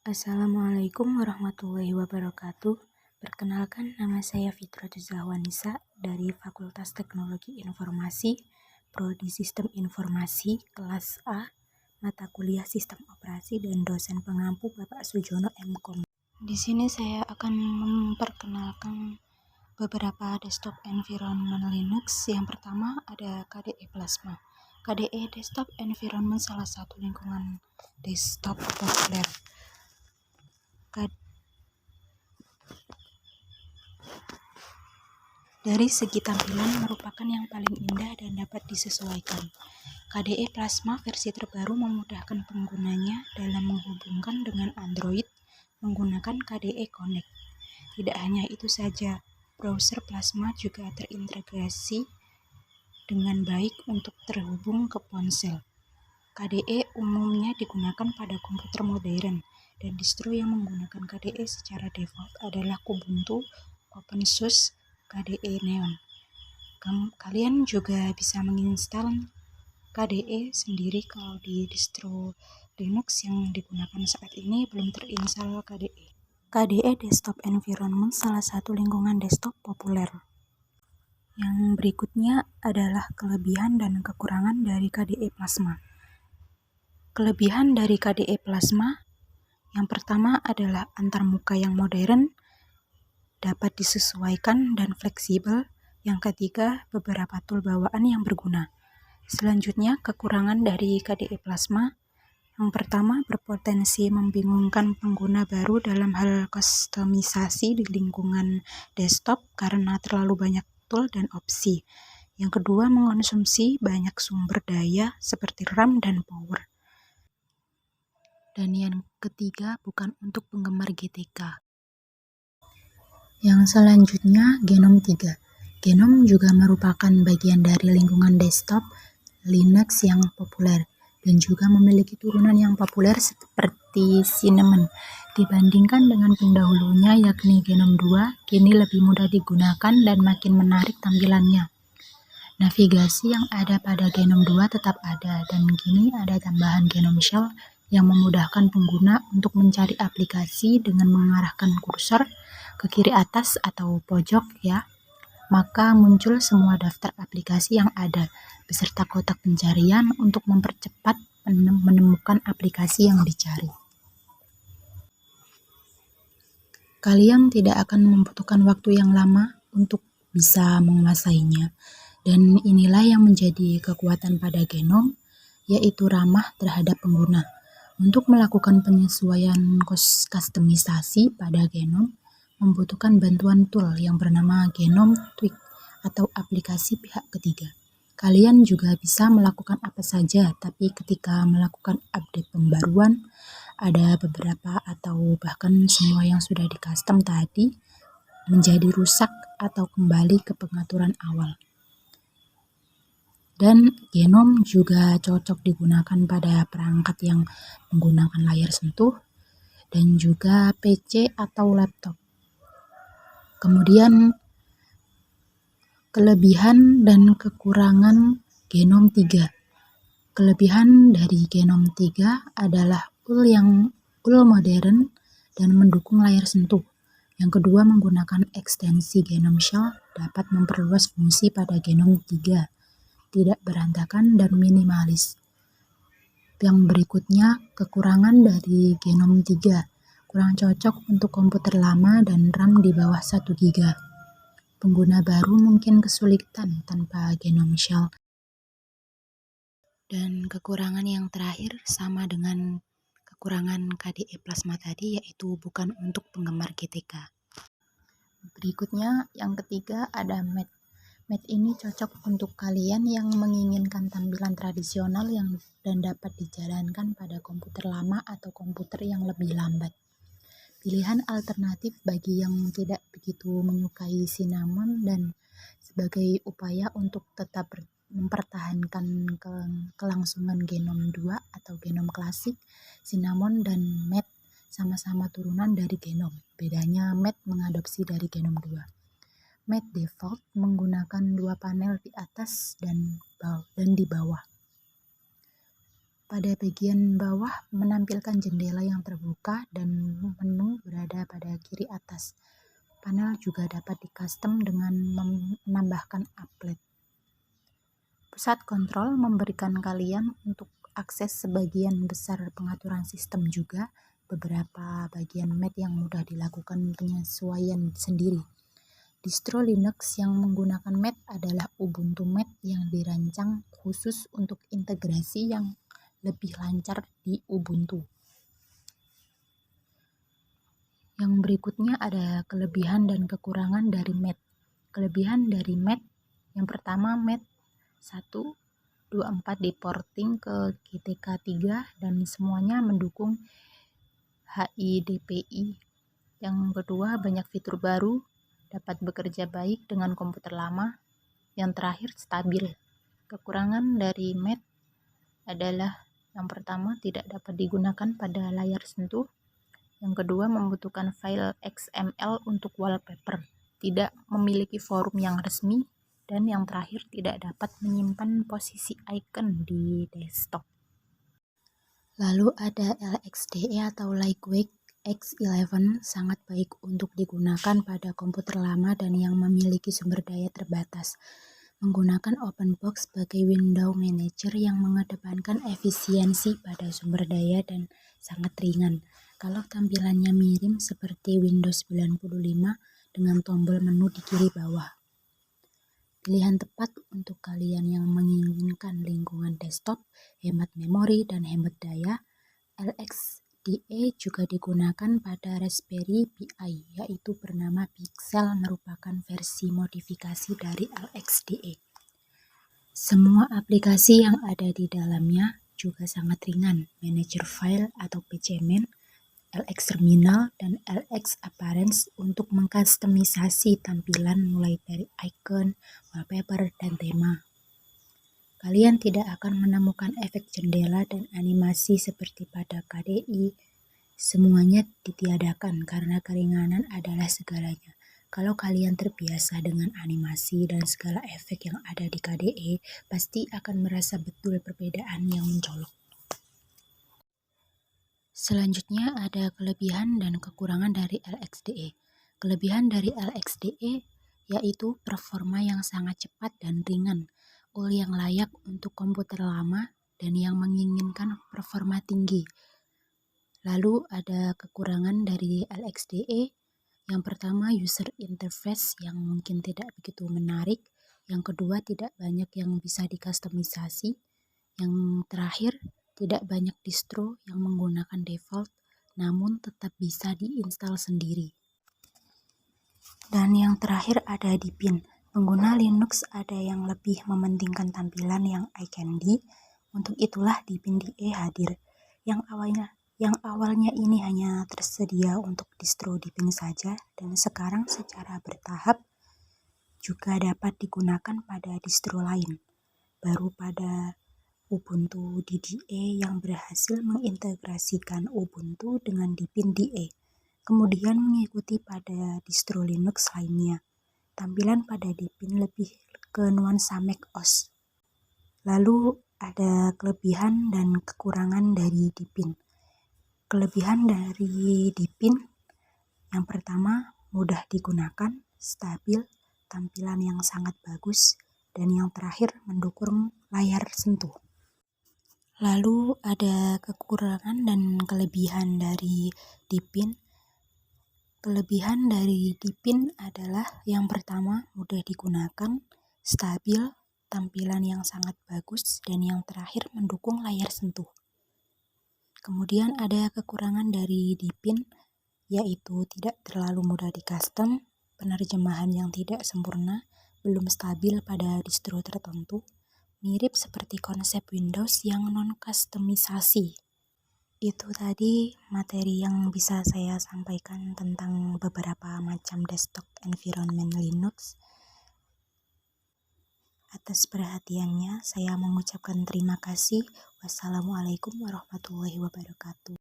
Assalamualaikum warahmatullahi wabarakatuh. Perkenalkan, nama saya Fitratul Zahwanisa dari Fakultas Teknologi Informasi, Prodi Sistem Informasi, kelas A, mata kuliah Sistem Operasi dan dosen pengampu Bapak Sujono M.Com. Di sini saya akan memperkenalkan beberapa desktop environment Linux. Yang pertama ada KDE Plasma. KDE Desktop Environment salah satu lingkungan desktop populer. Dari segi tampilan merupakan yang paling indah dan dapat disesuaikan. KDE Plasma versi terbaru memudahkan penggunanya dalam menghubungkan dengan Android menggunakan KDE Connect. Tidak hanya itu saja, browser Plasma juga terintegrasi dengan baik untuk terhubung ke ponsel. KDE umumnya digunakan pada komputer modern, dan distro yang menggunakan KDE secara default adalah Kubuntu, OpenSUSE, KDE Neon. Kalian juga bisa menginstal KDE sendiri kalau di distro Linux yang digunakan saat ini belum terinstall KDE. KDE Desktop Environment salah satu lingkungan desktop populer. Yang berikutnya adalah kelebihan dan kekurangan dari KDE Plasma. Kelebihan dari KDE Plasma yang pertama adalah antarmuka yang modern, dapat disesuaikan dan fleksibel. Yang ketiga, beberapa tool bawaan yang berguna. Selanjutnya, kekurangan dari KDE Plasma. Yang pertama, berpotensi membingungkan pengguna baru dalam hal kustomisasi di lingkungan desktop karena terlalu banyak tool dan opsi. Yang kedua, mengonsumsi banyak sumber daya seperti RAM dan power. Dan yang ketiga, bukan untuk penggemar GTK. Yang selanjutnya, Genome 3. Genome juga merupakan bagian dari lingkungan desktop Linux yang populer dan juga memiliki turunan yang populer seperti Cinnamon. Dibandingkan dengan pendahulunya yakni Genome 2, kini lebih mudah digunakan dan makin menarik tampilannya. Navigasi yang ada pada Genome 2 tetap ada, dan kini ada tambahan Genome Shell yang memudahkan pengguna untuk mencari aplikasi dengan mengarahkan kursor ke kiri atas atau pojok ya. Maka muncul semua daftar aplikasi yang ada beserta kotak pencarian untuk mempercepat menemukan aplikasi yang dicari. Kalian tidak akan membutuhkan waktu yang lama untuk bisa menguasainya. Dan inilah yang menjadi kekuatan pada Genome, yaitu ramah terhadap pengguna. Untuk melakukan penyesuaian kustomisasi pada Genome, membutuhkan bantuan tool yang bernama Genome Tweak atau aplikasi pihak ketiga. Kalian juga bisa melakukan apa saja, tapi ketika melakukan update pembaruan, ada beberapa atau bahkan semua yang sudah di-custom tadi menjadi rusak atau kembali ke pengaturan awal. Dan Genome juga cocok digunakan pada perangkat yang menggunakan layar sentuh dan juga PC atau laptop. Kemudian kelebihan dan kekurangan Genome 3. Kelebihan dari Genome 3 adalah tool modern dan mendukung layar sentuh. Yang kedua, menggunakan ekstensi Genome Shell dapat memperluas fungsi pada Genome 3, tidak berantakan dan minimalis. Yang berikutnya, kekurangan dari Genome 3. Kurang cocok untuk komputer lama dan RAM di bawah 1 GB. Pengguna baru mungkin kesulitan tanpa Genome Shell. Dan kekurangan yang terakhir sama dengan kekurangan KDE Plasma tadi, yaitu bukan untuk penggemar GTK. Berikutnya, yang ketiga ada Matte. Matte ini cocok untuk kalian yang menginginkan tampilan tradisional dan dapat dijalankan pada komputer lama atau komputer yang lebih lambat. Pilihan alternatif bagi yang tidak begitu menyukai Cinnamon dan sebagai upaya untuk tetap mempertahankan kelangsungan Genome 2 atau Genome klasik, Cinnamon dan Matte sama-sama turunan dari Genome. Bedanya Matte mengadopsi dari Genome 2. Matte default menggunakan dua panel di atas dan di bawah. Pada bagian bawah menampilkan jendela yang terbuka dan menu berada pada kiri atas. Panel juga dapat di-custom dengan menambahkan applet. Pusat kontrol memberikan kalian untuk akses sebagian besar pengaturan sistem juga, beberapa bagian mat yang mudah dilakukan penyesuaian sendiri. Distro Linux yang menggunakan mat adalah Ubuntu Mat yang dirancang khusus untuk integrasi yang lebih lancar di Ubuntu. Yang berikutnya ada kelebihan dan kekurangan dari mat. Kelebihan dari mat, yang pertama mat 1.2.4 di-porting ke GTK 3 dan semuanya mendukung HIDPI. Yang kedua, banyak fitur baru, dapat bekerja baik dengan komputer lama. Yang terakhir, stabil. Kekurangan dari mat adalah yang pertama, tidak dapat digunakan pada layar sentuh. Yang kedua, membutuhkan file XML untuk wallpaper, tidak memiliki forum yang resmi. Dan yang terakhir, tidak dapat menyimpan posisi icon di desktop. Lalu ada LXDE atau Lightweight X11, sangat baik untuk digunakan pada komputer lama dan yang memiliki sumber daya terbatas. Menggunakan OpenBox sebagai window manager yang mengedepankan efisiensi pada sumber daya dan sangat ringan. Kalau tampilannya mirip seperti Windows 95 dengan tombol menu di kiri bawah. Pilihan tepat untuk kalian yang menginginkan lingkungan desktop, hemat memori, dan hemat daya. LXDE juga digunakan pada Raspberry Pi, yaitu bernama Pixel, merupakan versi modifikasi dari LXDE. Semua aplikasi yang ada di dalamnya juga sangat ringan, manager file atau PCMan, LX Terminal, dan LX Appearance untuk mengkustomisasi tampilan mulai dari icon, wallpaper, dan tema. Kalian tidak akan menemukan efek jendela dan animasi seperti pada KDE. Semuanya ditiadakan karena keringanan adalah segalanya. Kalau kalian terbiasa dengan animasi dan segala efek yang ada di KDE, pasti akan merasa betul perbedaan yang mencolok. Selanjutnya ada kelebihan dan kekurangan dari LXDE. Kelebihan dari LXDE yaitu performa yang sangat cepat dan ringan, yang layak untuk komputer lama dan yang menginginkan performa tinggi. Lalu ada kekurangan dari LXDE. Yang pertama, user interface yang mungkin tidak begitu menarik. Yang kedua, tidak banyak yang bisa dikustomisasi. Yang terakhir, tidak banyak distro yang menggunakan default, namun tetap bisa diinstal sendiri. Dan yang terakhir ada Deepin. Pengguna Linux ada yang lebih mementingkan tampilan yang eye candy. Untuk itulah Deepin DE hadir. Yang awalnya ini hanya tersedia untuk distro Deepin saja, dan sekarang secara bertahap juga dapat digunakan pada distro lain. Baru pada Ubuntu DDE yang berhasil mengintegrasikan Ubuntu dengan Deepin DE, kemudian mengikuti pada distro Linux lainnya. Tampilan pada Deepin lebih ke nuansa macOS. Lalu ada kelebihan dan kekurangan dari Deepin. Kelebihan dari Deepin, yang pertama, mudah digunakan, stabil, tampilan yang sangat bagus, dan yang terakhir mendukung layar sentuh. Lalu ada kekurangan dan kelebihan dari Deepin. Kelebihan dari Deepin adalah yang pertama, mudah digunakan, stabil, tampilan yang sangat bagus, dan yang terakhir mendukung layar sentuh. Kemudian ada kekurangan dari Deepin, yaitu tidak terlalu mudah di-custom, penerjemahan yang tidak sempurna, belum stabil pada distro tertentu, mirip seperti konsep Windows yang non-kustomisasi. Itu tadi materi yang bisa saya sampaikan tentang beberapa macam desktop environment Linux. Atas perhatiannya, saya mengucapkan terima kasih. Wassalamualaikum warahmatullahi wabarakatuh.